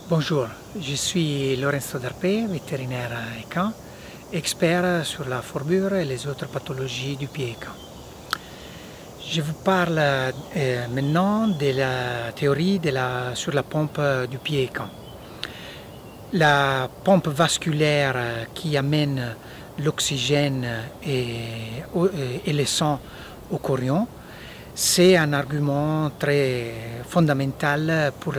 Bonjour, je suis Lorenzo Darpé, vétérinaire équin, expert sur la fourbure et les autres pathologies du pied équin. Je vous parle maintenant de la théorie sur la pompe du pied équin. La pompe vasculaire qui amène l'oxygène et le sang au chorion, c'est un argument très fondamental pour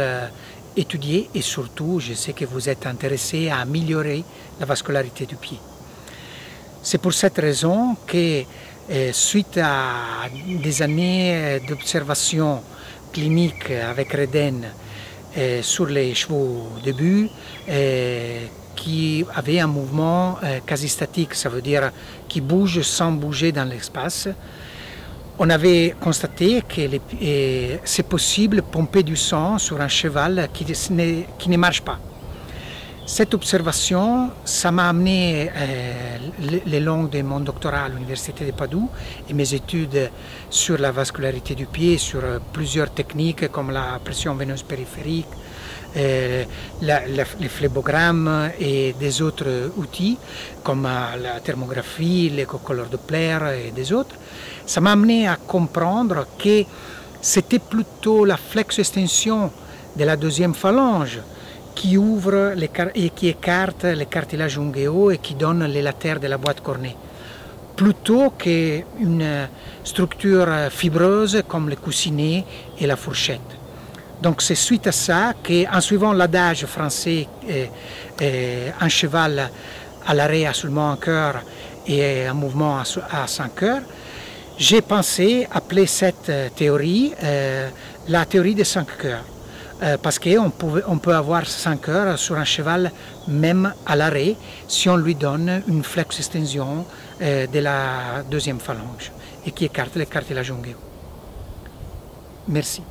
étudier et surtout, je sais que vous êtes intéressé à améliorer la vascularité du pied. C'est pour cette raison que suite à des années d'observation clinique avec Reden sur les chevaux de but qui avaient un mouvement quasi statique, ça veut dire qui bouge sans bouger dans l'espace, on avait constaté que c'est possible de pomper du sang sur un cheval qui ne marche pas. Cette observation, ça m'a amené le long de mon doctorat à l'Université de Padoue et mes études sur la vascularité du pied, sur plusieurs techniques comme la pression veineuse périphérique, les phlébogrammes et des autres outils comme la thermographie, l'échocolor Doppler et des autres. Ça m'a amené à comprendre que c'était plutôt la flex-extension de la deuxième phalange qui ouvre et qui écarte les cartilages unguéaux et qui donne les latères de la boîte cornée, plutôt qu'une structure fibreuse comme le coussinet et la fourchette. Donc c'est suite à ça qu'en suivant l'adage français, un cheval à l'arrêt a seulement un cœur et un mouvement à 5 cœurs, j'ai pensé appeler cette théorie la théorie des 5 cœurs. Parce qu'on peut avoir 5 cœurs sur un cheval même à l'arrêt si on lui donne une flex-extension de la deuxième phalange et qui écarte les cartilages unguéaux. Merci.